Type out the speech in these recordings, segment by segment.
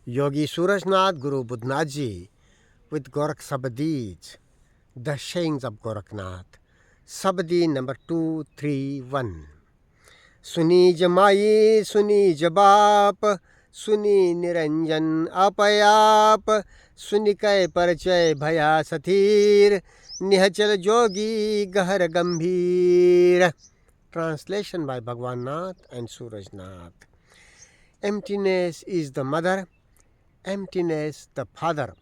Yogi Gorakh Nath, Guru Budnath Ji, with Gorakh Sabadi, the sayings of Gorakh Nath. Sabadi number 231. Sũni Jamai, Sũni Jabāpa, Sũni nirañjana āpai, Sũni kai paracai bhayā sathīra, nihacala jogī, gahara gaṁbhīra. Translation by Bhagwan Nath and Suraj Nath. Emptiness is the mother, emptiness the father.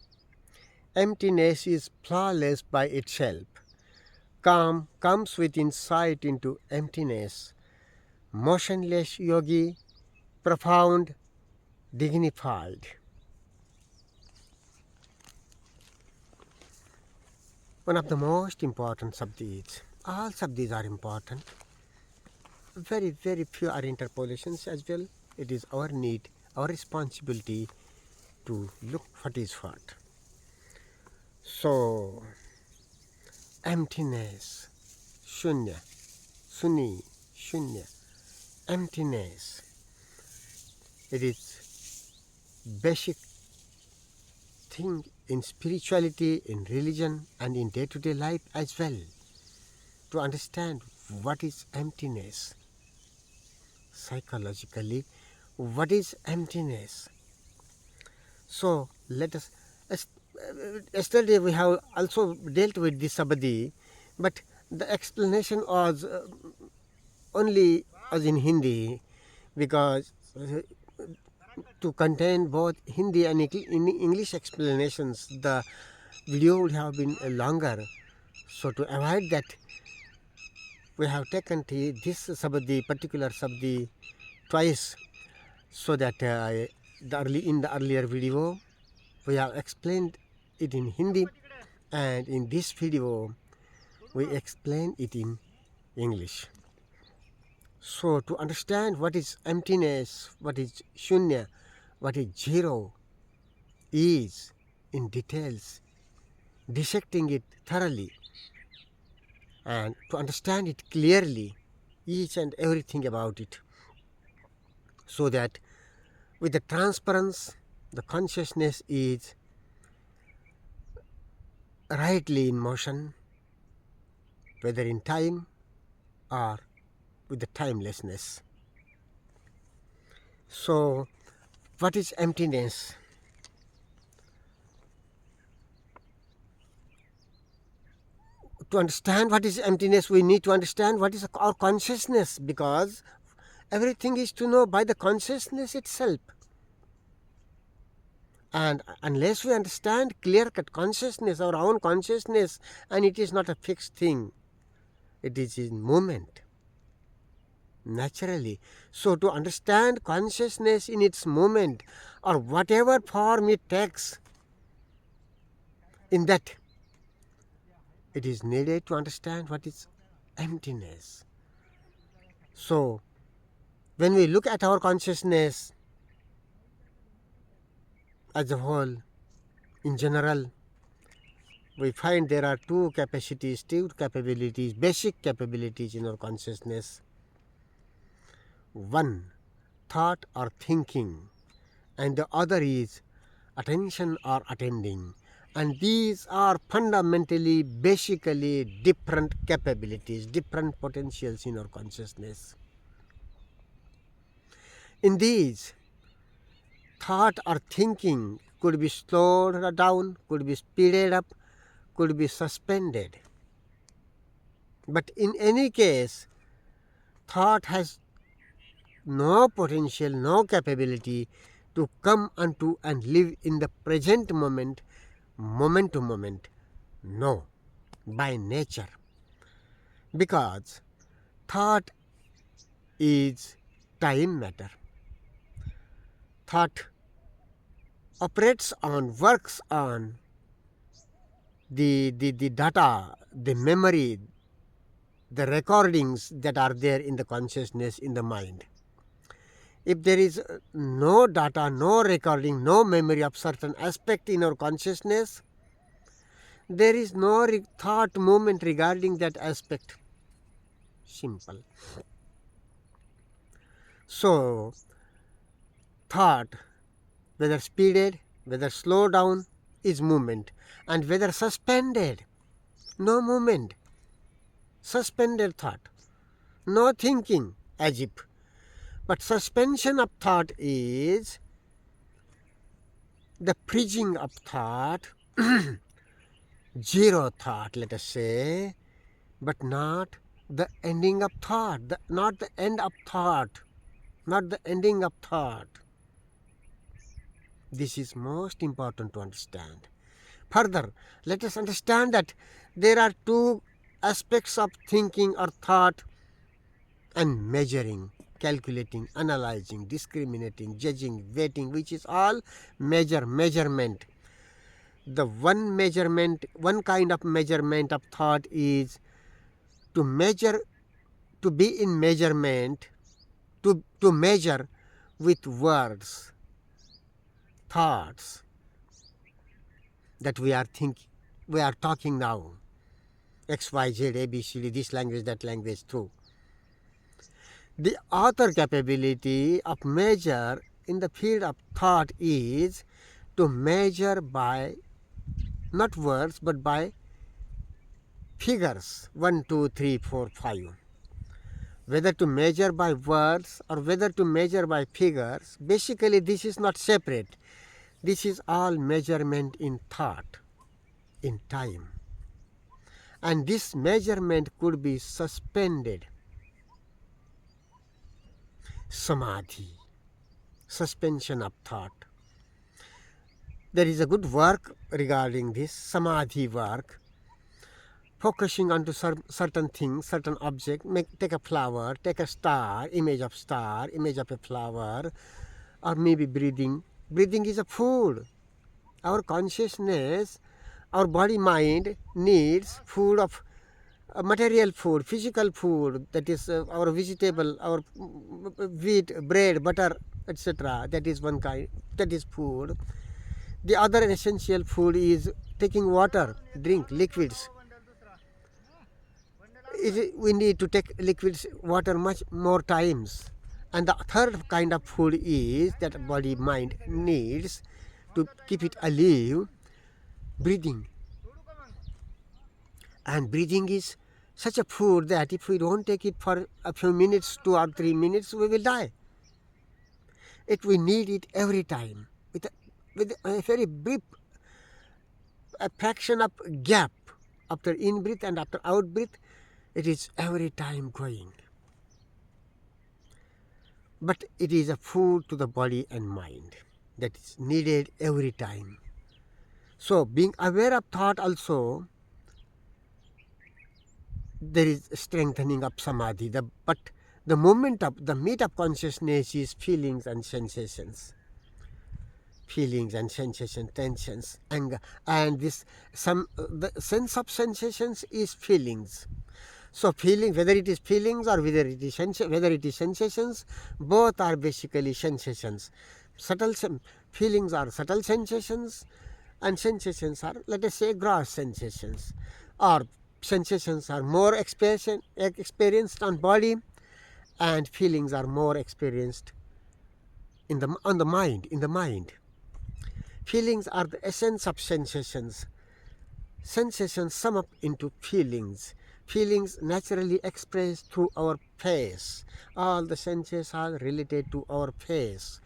Emptiness is flawless by itself. Calm comes with insight into emptiness. Motionless yogi, profound, dignified. One of the most important sabdis. All sabdis are important. Very, very few are interpolations as well. It is our need, our responsibility to look what is what. So, emptiness, shunya, sũni, shunya, emptiness. It is basic thing in spirituality, in religion, and in day-to-day life as well. To understand what is emptiness, psychologically, what is emptiness? So let us. Yesterday we have also dealt with this sabadi, but the explanation was only as in Hindi, because to contain both Hindi and English explanations, the video would have been longer. So to avoid that, we have taken this sabadi, particular sabadi, twice, so that in the earlier video we have explained it in Hindi, and in this video we explain it in English. So to understand what is emptiness, what is shunya, what is zero is in details, dissecting it thoroughly, and to understand it clearly, each and everything about it, so that with the transparency, the consciousness is rightly in motion, whether in time or with the timelessness. So, what is emptiness? To understand what is emptiness, we need to understand what is our consciousness, because everything is to know by the consciousness itself. And unless we understand clear-cut consciousness, our own consciousness, and it is not a fixed thing, it is in movement, naturally. So to understand consciousness in its movement, or whatever form it takes, in that, it is needed to understand what is emptiness. So, when we look at our consciousness as a whole, in general, we find there are two capacities, two capabilities, basic capabilities in our consciousness. One, thought or thinking, and the other is attention or attending. And these are fundamentally, basically different capabilities, different potentials in our consciousness. In these, thought or thinking could be slowed down, could be speeded up, could be suspended. But in any case, thought has no potential, no capability to come unto and live in the present moment, moment to moment. No, by nature. Because thought is time matter. Thought operates on, works on the data, the memory, the recordings that are there in the consciousness, in the mind. If there is no data, no recording, no memory of certain aspect in our consciousness, there is no thought movement regarding that aspect. Simple. So, thought whether speeded, whether slowed down, is movement, and whether suspended, no movement, suspended thought, no thinking as if. But suspension of thought is the freezing of thought, zero thought, let us say, but not the ending of thought, not the end of thought, not the ending of thought. This is most important to understand. Further, let us understand that there are two aspects of thinking or thought and measuring, calculating, analyzing, discriminating, judging, weighting, which is all measurement. The one kind of measurement of thought is to measure, to be in measurement, to measure with words, thoughts that we are thinking, we are talking now. X, Y, Z, A, B, C, D, this language, that language, through. The other capability of measure in the field of thought is to measure by not words but by figures 1, 2, 3, 4, 5. Whether to measure by words or whether to measure by figures, basically this is not separate. This is all measurement in thought, in time. And this measurement could be suspended. Samadhi, suspension of thought. There is a good work regarding this, samadhi work, focusing onto certain things, certain object. Take a flower, take a star, image of a flower, or maybe breathing. Breathing is a food. Our consciousness, our body mind needs food of material food, physical food, that is our vegetable, our wheat, bread, butter, etc. That is one kind, that is food. The other essential food is taking water, drink, liquids. We need to take liquids, water much more times. And the third kind of food is that body mind needs to keep it alive, breathing. And breathing is such a food that if we don't take it for a few minutes, 2 or 3 minutes, we will die. We need it every time, with a very brief, a fraction of gap after in-breath and after out-breath. It is every time going. But it is a food to the body and mind that is needed every time. So being aware of thought also, there is strengthening of samadhi. But the moment of the meat of consciousness is feelings and sensations. Feelings and sensations, tensions, anger, and the sense of sensations is feelings. So feeling, whether it is feelings or whether it is sensations, both are basically sensations. Feelings are subtle sensations, and sensations are, let us say, gross sensations. Or sensations are more experienced on body, and feelings are more experienced in the mind. Feelings are the essence of sensations. Sensations sum up into feelings. Feelings naturally expressed through our face. All the senses are related to our face.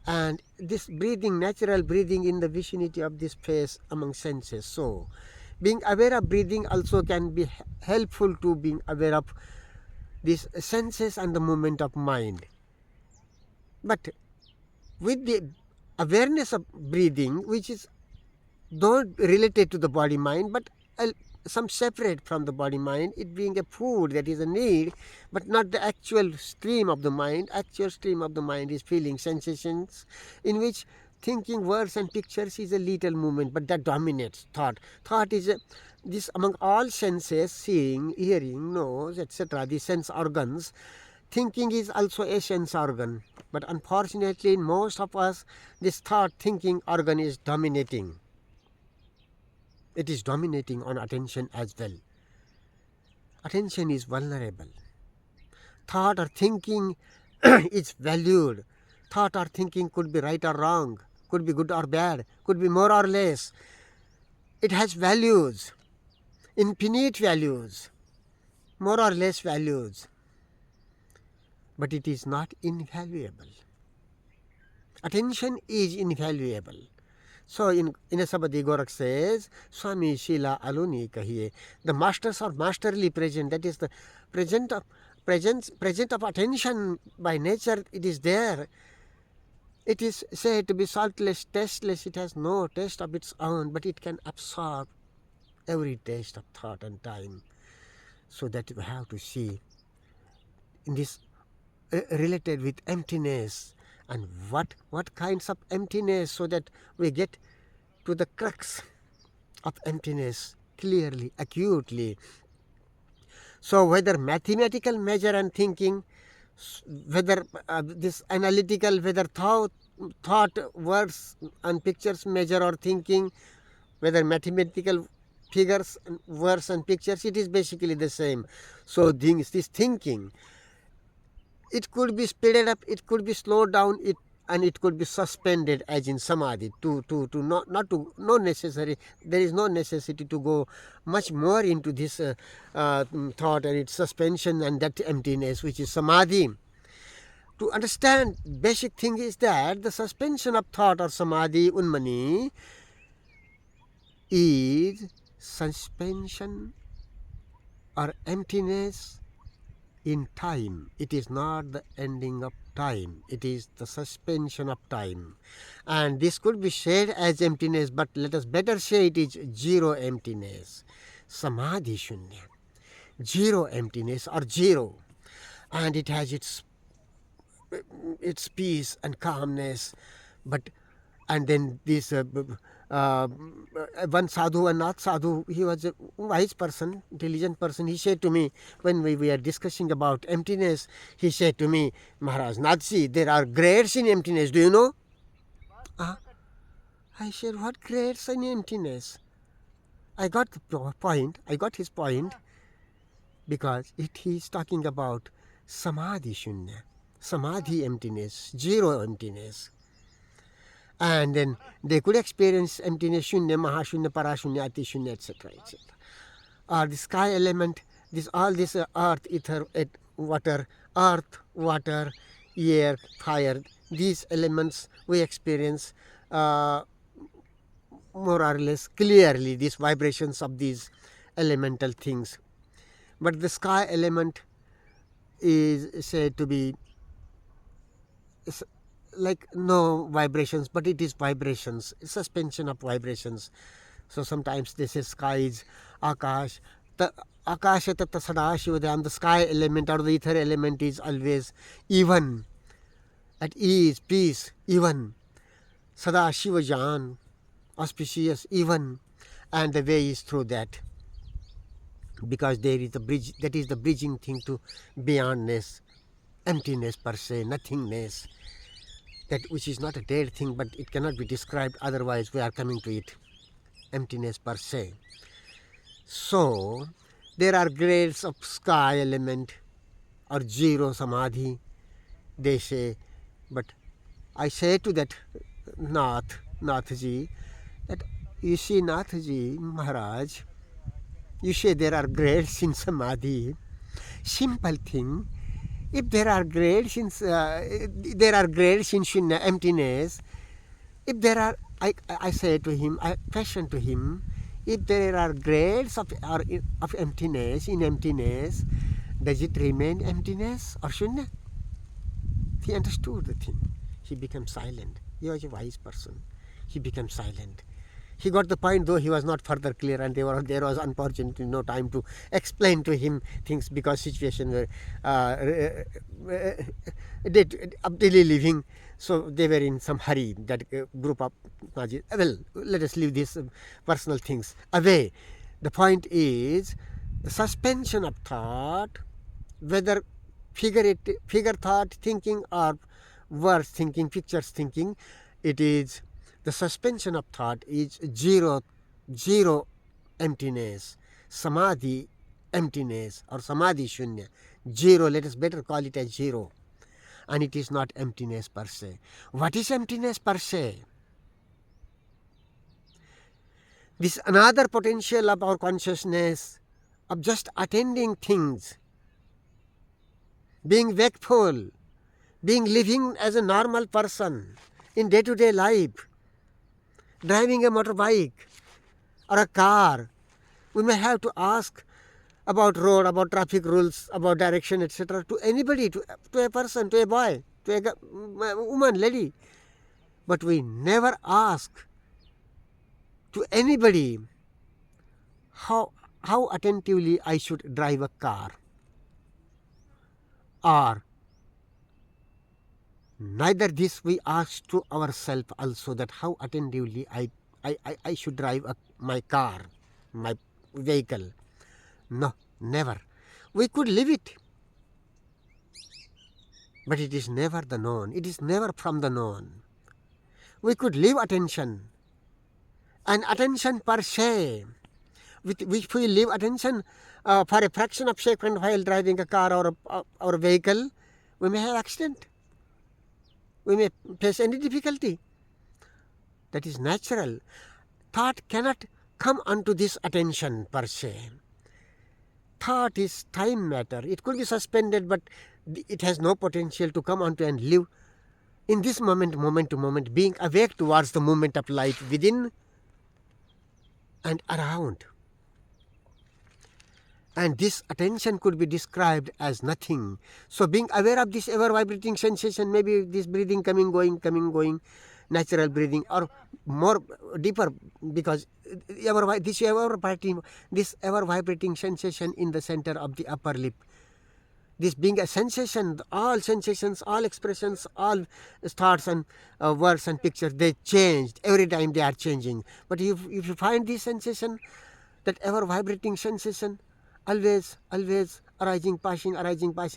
And this breathing, natural breathing in the vicinity of this face among senses. So, being aware of breathing also can be helpful to being aware of these senses and the movement of mind. But with the awareness of breathing, which is not related to the body mind, but some separate from the body mind, it being a food that is a need, but not the actual stream of the mind. Actual stream of the mind is feeling, sensations, in which thinking, words and pictures is a little movement, but that dominates thought. Thought is this among all senses, seeing, hearing, nose, etc., the sense organs. Thinking is also a sense organ, but unfortunately in most of us, this thought thinking organ is dominating. It is dominating on attention as well. Attention is vulnerable. Thought or thinking is valued. Thought or thinking could be right or wrong. could be good or bad, could be more or less. It has values, infinite values, more or less values, but it is not invaluable. Attention is invaluable. So in a Sabadi, Gorakh says, Swami Shila Aluni Kahiye. The masters are masterly present. That is the present of attention by nature. It is there. It is said to be saltless, tasteless. It has no taste of its own, but it can absorb every taste of thought and time. So that you have to see in this related with emptiness, and what kinds of emptiness, so that we get to the crux of emptiness clearly, acutely. So whether mathematical measure and thinking, whether this analytical, whether thought, words and pictures measure or thinking, whether mathematical figures, words and pictures, it is basically the same. So this thinking, it could be speeded up, it could be slowed down, and it could be suspended, as in samadhi. No necessary. There is no necessity to go much more into this thought and its suspension and that emptiness, which is samadhi. To understand, basic thing is that the suspension of thought or samadhi, unmani, is suspension or emptiness in time. It is not the ending of time. It is the suspension of time. And this could be said as emptiness, but let us better say it is zero emptiness. Samadhi shunya. Zero emptiness or zero. And it has its peace and calmness. And then this one sadhu and not sadhu, he was a wise person, intelligent person. He said to me, when we were discussing about emptiness, he said to me, Maharaj Nathji, there are grades in emptiness, do you know? I said, what grades in emptiness? I got the point, I got his point, because he is talking about samadhi shunya, samadhi emptiness, zero emptiness. And then they could experience emptiness, shunya, mahashunya, parashunya, atishunya, etc., etc. Or the sky element, all this earth, ether, water, air, fire, these elements we experience more or less clearly, these vibrations of these elemental things. But the sky element is said to be like no vibrations, but it is vibrations, suspension of vibrations. So sometimes they say sky is akash, akasha tatta sadashivadam, the sky element or the ether element is always even, at ease, peace, even, sadashivajan, auspicious, even, and the way is through that, because there is the bridge, that is the bridging thing to beyondness, emptiness per se, nothingness, that which is not a dead thing, but it cannot be described, otherwise we are coming to it, emptiness per se. So there are grades of sky element or zero samadhi, they say. But I say to that Nathji, that you see, Nathji, Maharaj, you say there are grades in samadhi. Simple thing. If there are grades in shunya, emptiness, if there are, I say to him, I question to him, if there are grades of emptiness, in emptiness, does it remain emptiness or shunya? He understood the thing. He became silent. He was a wise person. He became silent. He got the point, though he was not further clear, and there was unfortunately no time to explain to him things, because situation were of daily living, so they were in some hurry, that group of Najis. Well, let us leave these personal things away. The point is the suspension of thought, whether figure thought thinking or words thinking, pictures thinking, it is the suspension of thought is zero emptiness, samadhi emptiness or samadhi shunya, zero, let us better call it as zero, and it is not emptiness per se. What is emptiness per se? This another potential of our consciousness of just attending things, being wakeful, being living as a normal person in day-to-day life, driving a motorbike or a car. We may have to ask about road, about traffic rules, about direction, etc. to anybody, to a person, to a boy, to a woman, lady. But we never ask to anybody how attentively I should drive a car, or neither this we ask to ourselves also, that how attentively I should drive my car, my vehicle. No, never. We could live it, but it is never the known. It is never from the known. We could live attention, and attention per se, if we leave attention for a fraction of a second while driving a car or a vehicle, we may have accident. We may face any difficulty. That is natural. Thought cannot come unto this attention per se. Thought is time matter. It could be suspended, but it has no potential to come onto and live in this moment, moment to moment, being awake towards the movement of life within and around. And this attention could be described as nothing. So being aware of this ever vibrating sensation, maybe this breathing coming, going, natural breathing, or more deeper, because this ever vibrating sensation in the center of the upper lip. This being a sensation, all sensations, all expressions, all thoughts and words and pictures, they changed. Every time they are changing. But if you find this sensation, that ever vibrating sensation, always arising, passing,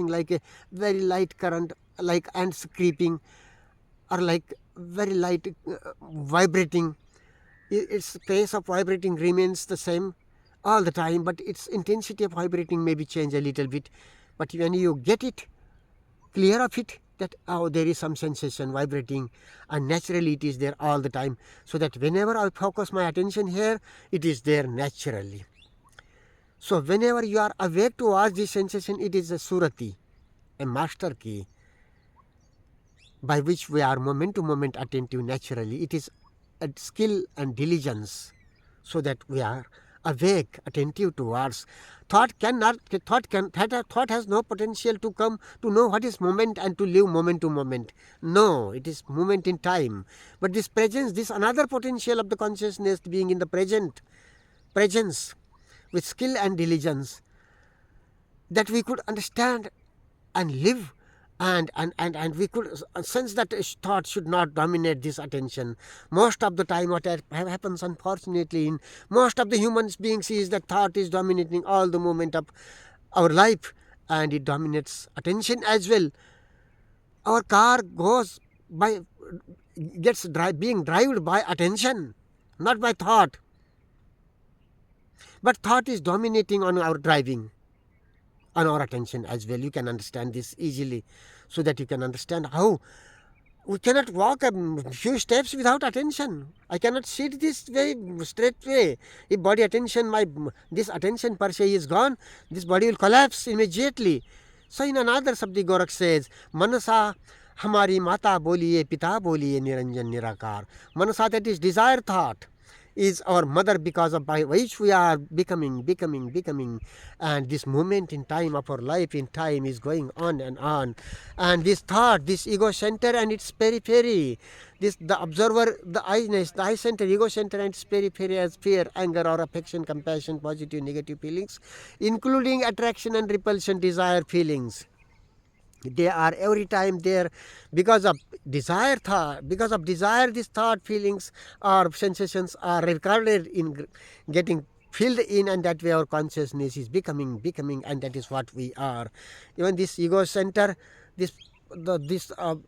like a very light current, like ants creeping, or like very light vibrating. Its pace of vibrating remains the same all the time, but its intensity of vibrating may be changed a little bit. But when you get it, clear of it, that there is some sensation vibrating, and naturally it is there all the time, so that whenever I focus my attention here, it is there naturally. So whenever you are awake towards this sensation, it is a surati, a master key, by which we are moment to moment attentive naturally. It is a skill and diligence, so that we are awake, attentive towards. Thought has no potential to come to know what is moment and to live moment to moment. No, it is moment in time. But this presence, this another potential of the consciousness being in the presence with skill and diligence, that we could understand and live, and we could sense that thought should not dominate this attention. Most of the time what happens, unfortunately, in most of the human beings, is that thought is dominating all the moment of our life, and it dominates attention as well. Our car being driven by attention, not by thought. But thought is dominating on our driving, on our attention as well. You can understand this easily, so that you can understand how we cannot walk a few steps without attention. I cannot sit this way, straight way. If body attention, this attention per se is gone, this body will collapse immediately. So in another sabdi, Gorakh says, Manasa hamari mata boliye, pita boliye, nirañjana nirakar. Manasa, that is desire thought, is our mother, because of by which we are becoming, and this moment in time of our life in time is going on. And this thought, this ego center and its periphery, the observer, the eye center, ego center and its periphery, as fear, anger or affection, compassion, positive, negative feelings, including attraction and repulsion, desire feelings. They are every time there because of desire thought. Because of desire, these thought, feelings or sensations are recorded in getting filled in, and that way our consciousness is becoming, and that is what we are. Even this ego center, this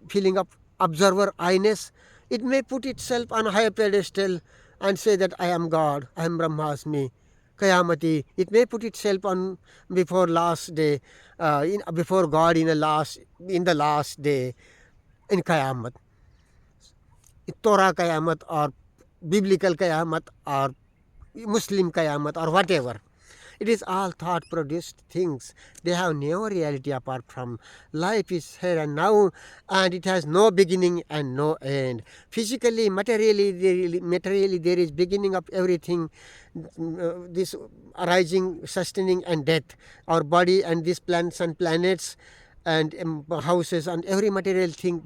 feeling of observer I-ness, it may put itself on a higher pedestal and say that I am God, I am Brahmasmi, Kayamati. It may put itself on before last day, before God in the last day, in Kayamat, Torah Kayamat or biblical Kayamat or Muslim Qayamat or whatever. It is all thought produced things. They have no reality apart from life is here and now, and it has no beginning and no end. Physically, materially there is beginning of everything, this arising, sustaining and death. Our body and these plants and planets and houses and every material thing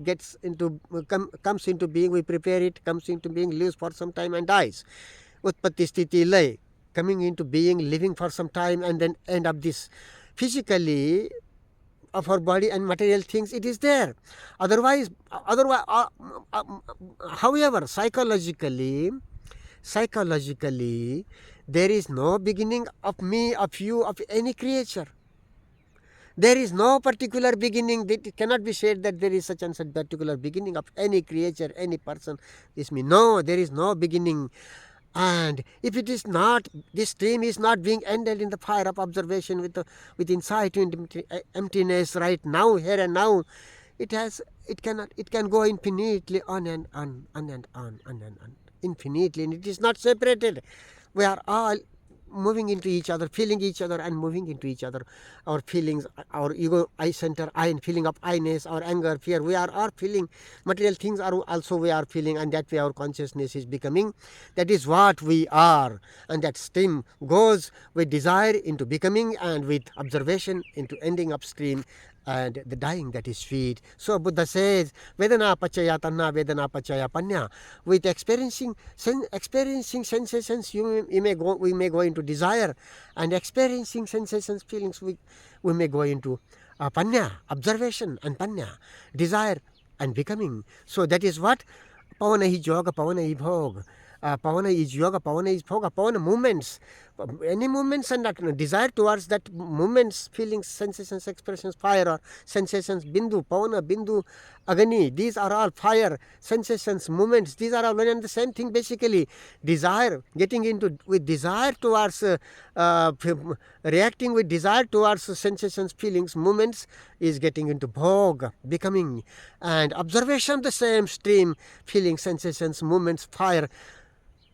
comes into being. We prepare it, comes into being, lives for some time and dies. Utpatti sthiti lay, coming into being, living for some time, and then end up this. Physically, of our body and material things, it is there. Otherwise, however, psychologically, there is no beginning of me, of you, of any creature. There is no particular beginning. It cannot be said that there is such and such particular beginning of any creature, any person. This me. No, there is no beginning. And if it is not, this stream is not being ended in the fire of observation with insight into emptiness right now, here and now, it can go infinitely on and on, infinitely, and it is not separated. We are all moving into each other, feeling each other and moving into each other. Our feelings, our ego, I center, I feeling of I-ness, our anger, fear, we are all feeling. Material things are also we are feeling, and that way our consciousness is becoming. That is what we are. And that stream goes with desire into becoming, and with observation into ending upstream, and the dying that is sweet. So Buddha says, Vedana pachaya tanna vedana pachaya panya. With experiencing sensations, we may go into desire, and experiencing sensations, feelings, we may go into panya, observation, and panya, desire and becoming. So that is what pavana is yoga, pavana is bhog. Pavana is yoga, pavana is bhoga, pavana movements. Any movements and that desire towards that movements, feelings, sensations, expressions, fire or sensations, bindu, pavana, bindu, agani, these are all fire, sensations, movements, these are all one and the same thing basically. Desire, getting into with desire towards, reacting with desire towards sensations, feelings, movements is getting into bhog, becoming. And observation of the same stream, feelings, sensations, movements, fire,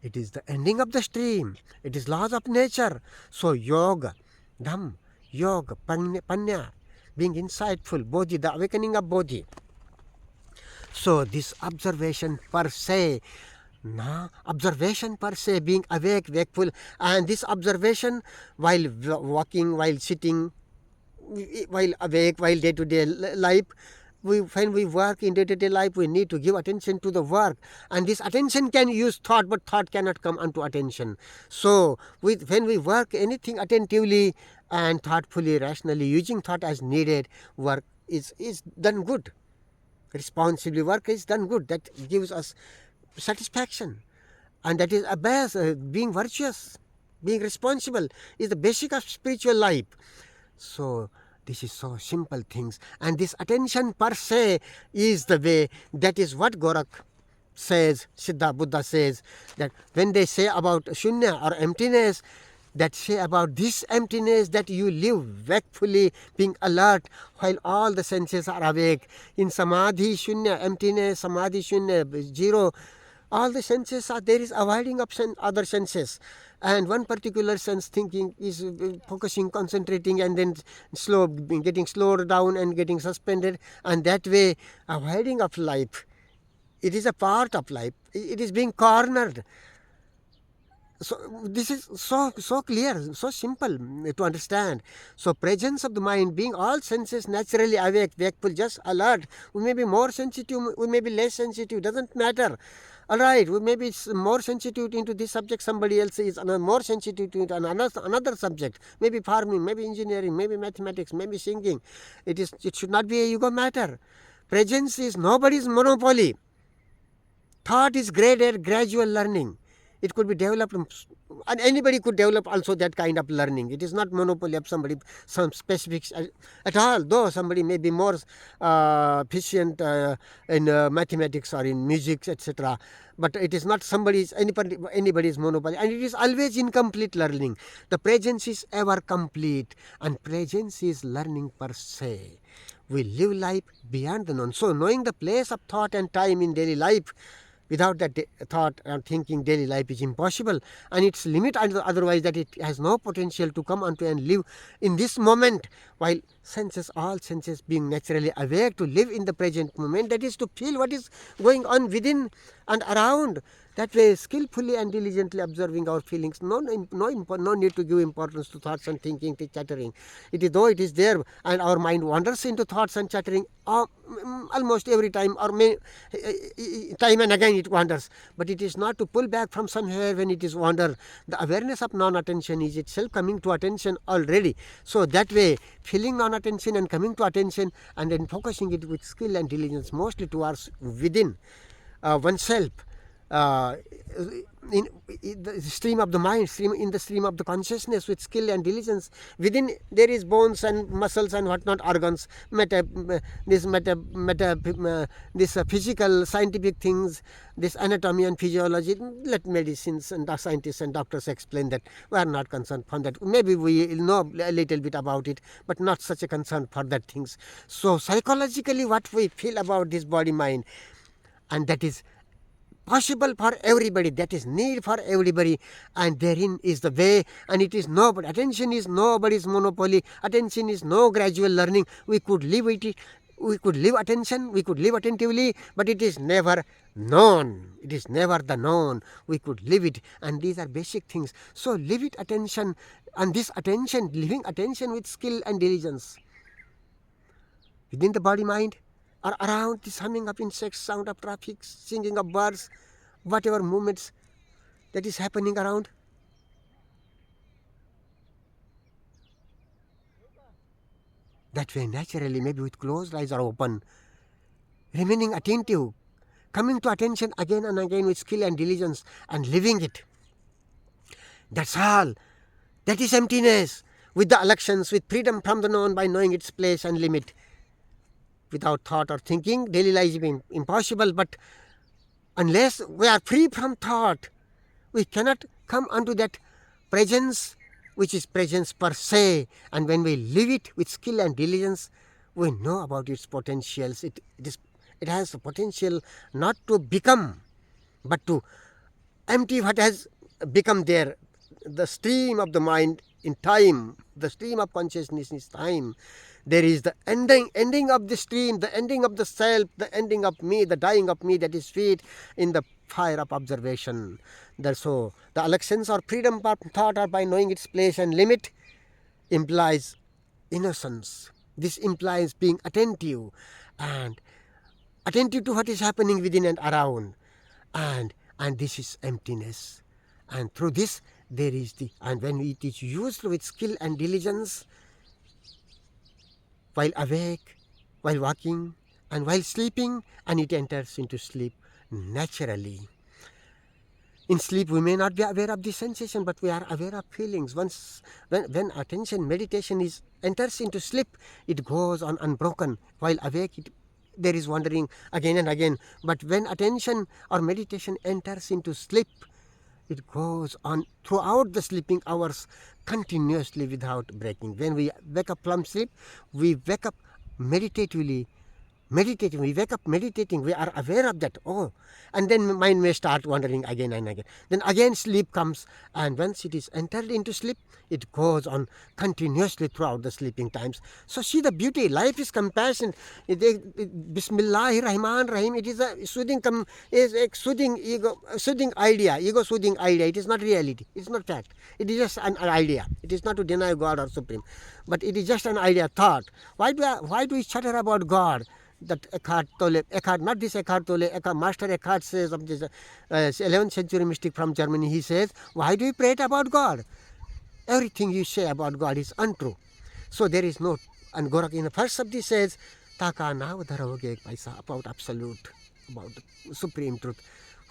it is the ending of the stream. It is laws of nature. So yoga, dham, yoga, panya, being insightful, bodhi, the awakening of bodhi. So this observation per se, being awake, wakeful, and this observation while walking, while sitting, while awake, while day-to-day life, when we work in day-to-day life, we need to give attention to the work, and this attention can use thought, but thought cannot come unto attention. So when we work anything attentively and thoughtfully, rationally, using thought as needed, work is done good. Responsibly work is done good. That gives us satisfaction, and that is a base. Being virtuous, being responsible is the basic of spiritual life. So this is so simple things, and this attention per se is the way. That is what Gorakh says, Siddha Buddha says, that when they say about shunya or emptiness, that say about this emptiness, that you live wakefully, being alert while all the senses are awake. In samadhi shunya, emptiness, samadhi shunya, zero, all the senses are, there is avoiding of other senses, and one particular sense thinking is focusing, concentrating, and then getting slowed down and getting suspended, and that way avoiding of life. It is a part of life. It is being cornered. So this is so clear, so simple to understand. So presence of the mind, being all senses naturally awake, wakeful, just alert. We may be more sensitive, we may be less sensitive, doesn't matter. All right, we may be more sensitive into this subject, somebody else is more sensitive to another subject. Maybe farming, maybe engineering, maybe mathematics, maybe singing. It should not be a ego matter. Presence is nobody's monopoly. Thought is graded, gradual learning. It could be developed, and anybody could develop also that kind of learning. It is not monopoly of somebody, some specifics at all, though somebody may be more efficient in mathematics or in music, etc. But it is not anybody's monopoly, and it is always incomplete learning. The presence is ever complete, and presence is learning per se. We live life beyond the known. So knowing the place of thought and time in daily life, Without that thought and thinking, daily life is impossible, and its limit otherwise that it has no potential to come unto and live in this moment, while senses, all senses being naturally aware to live in the present moment, that is to feel what is going on within and around. That way, skillfully and diligently observing our feelings, no need to give importance to thoughts and thinking, to chattering. It is though it is there, and our mind wanders into thoughts and chattering almost every time, or time and again it wanders. But it is not to pull back from somewhere when it is wander. The awareness of non-attention is itself coming to attention already. So that way, feeling non-attention and coming to attention, and then focusing it with skill and diligence mostly towards within oneself. In the stream of the mind, in the stream of the consciousness, with skill and diligence. Within there is bones and muscles and whatnot, organs, this physical, scientific things, this anatomy and physiology. Let medicines and scientists and doctors explain that. We are not concerned for that. Maybe we know a little bit about it, but not such a concern for that things. So psychologically, what we feel about this body mind, and that is possible for everybody, that is need for everybody, and therein is the way. And it is nobody, attention is nobody's monopoly. Attention is no gradual learning. We could live it, we could live attention, we could live attentively, but it is never known. It is never the known. We could live it, and these are basic things. So live it attention, and this attention, living attention with skill and diligence within the body mind, or around this humming of insects, sound of traffic, singing of birds, whatever movements that is happening around. That way, naturally, maybe with closed eyes or open, remaining attentive, coming to attention again and again with skill and diligence, and living it. That's all. That is emptiness, with the elections, with freedom from the known by knowing its place and limit. Without thought or thinking, daily life is impossible, but unless we are free from thought, we cannot come unto that presence, which is presence per se. And when we live it with skill and diligence, we know about its potentials. It has the potential not to become, but to empty what has become there. The stream of the mind in time, the stream of consciousness is time. There is the ending of the stream, the ending of the self, the ending of me, the dying of me, that is sweet in the fire of observation. So the elections or freedom of thought, or by knowing its place and limit, implies innocence. This implies being attentive, and attentive to what is happening within and around, and this is emptiness. And through this there is and when it is used with skill and diligence, while awake, while walking, and while sleeping, and it enters into sleep naturally. In sleep, we may not be aware of the sensation, but we are aware of feelings. When attention, meditation enters into sleep, it goes on unbroken. While awake, there is wandering again and again. But when attention or meditation enters into sleep, it goes on throughout the sleeping hours continuously without breaking. When we wake up from sleep, we wake up meditatively. We wake up meditating. We are aware of that. And then mind may start wandering again and again. Then again sleep comes, and once it is entered into sleep, it goes on continuously throughout the sleeping times. So see the beauty. Life is compassion. Bismillahir Rahmanir Rahim. It is a soothing idea. Ego soothing idea. It is not reality. It is not fact. It is just an idea. It is not to deny God or Supreme, but it is just an idea, thought. Why do we chatter about God? That Eckhart Tolle, not this Eckhart Tolle, Master Eckhart says of this 11th century mystic from Germany, he says, why do you pray about God? Everything you say about God is untrue. So there is no, and Gorakh in the first Sabdi says, Taka nav dharoge paisa, about absolute, about the supreme truth.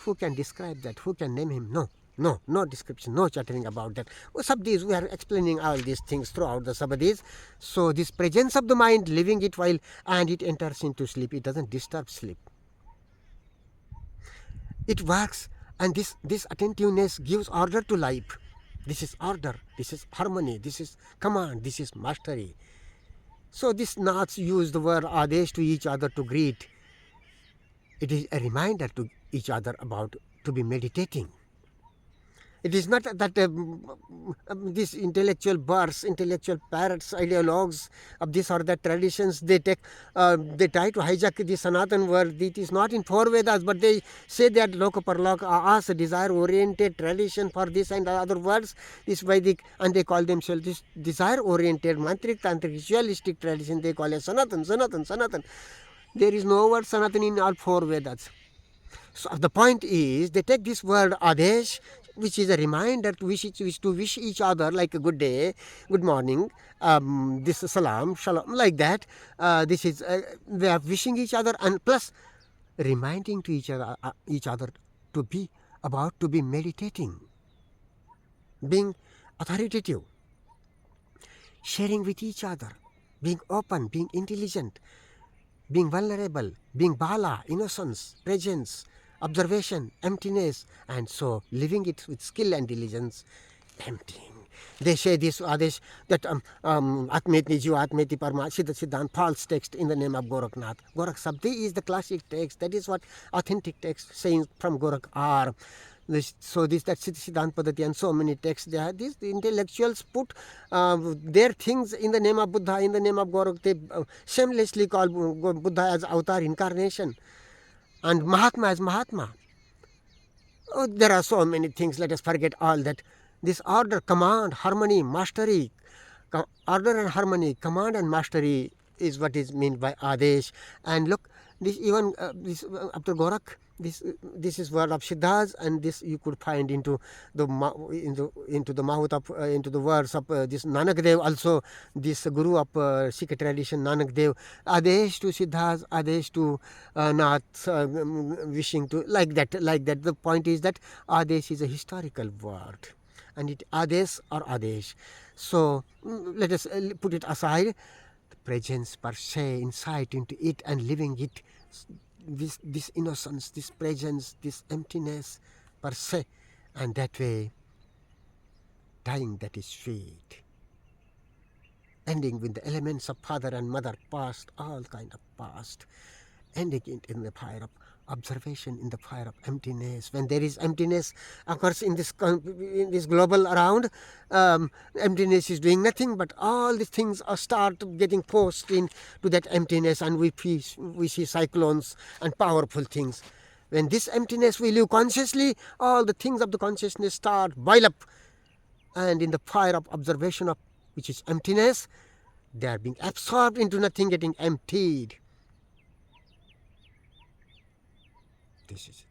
Who can describe that? Who can name him? No description, no chattering about that. Sabdis, we are explaining all these things throughout the Sabadis. So this presence of the mind, living it while, and it enters into sleep. It doesn't disturb sleep. It works, and this attentiveness gives order to life. This is order, this is harmony, this is command, this is mastery. So these Naths use the word Adesh to each other to greet. It is a reminder to each other about to be meditating. It is not that these intellectual birds, intellectual parrots, ideologues of this or that traditions, they try to hijack the Sanatan word. It is not in four Vedas, but they say that Loka Parloka as a desire-oriented tradition for this and other words, this Vedic, and they call themselves this desire-oriented, mantric, tantric, ritualistic tradition. They call it Sanatan, Sanatan, Sanatan. There is no word Sanatan in all four Vedas. So the point is, they take this word Adesh, which is a reminder to wish each other like a good day, good morning, this salam, shalom, like that. This is they are wishing each other, and plus reminding to each other to be about to be meditating, being authoritative, sharing with each other, being open, being intelligent, being vulnerable, being bala, innocence, presence, observation, emptiness, and so living it with skill and diligence, emptying. They say this Adesh that Atmeti Jiva Atmeti Parma Siddha Siddhant, false text in the name of Gorakh Nath. Gorakh Sabadi is the classic text. That is what authentic text saying from Gorakh are. That's Siddhant Padati and so many texts. They have these the intellectuals put their things in the name of Buddha, in the name of Gorakh. They shamelessly call Buddha as avatar, incarnation, and Mahatma as Mahatma. Oh, there are so many things. Let us forget all that. This order, command, harmony, mastery, order and harmony, command and mastery is what is meant by Adesh. And look, this even after Gorakh, this is word of Siddhas, and this you could find into the into the Mahut of into the words of this Nanak Dev, also this guru of Sikh tradition, Nanak Dev. Adesh to Siddhas, Adesh to Nath, wishing to like that. The point is that Adesh is a historical word, and it Adesh or Adesh. So let us put it aside. The presence per se, insight into it and living it. This innocence, this presence, this emptiness per se, and that way dying that is sweet, ending with the elements of father and mother, past, all kind of past, ending it in the fire of observation, in the fire of emptiness. When there is emptiness, of course, in this global around, emptiness is doing nothing, but all the things start getting forced into that emptiness, and we see cyclones and powerful things. When this emptiness we live consciously, all the things of the consciousness start boil up, and in the fire of observation of which is emptiness, they are being absorbed into nothing, getting emptied. This is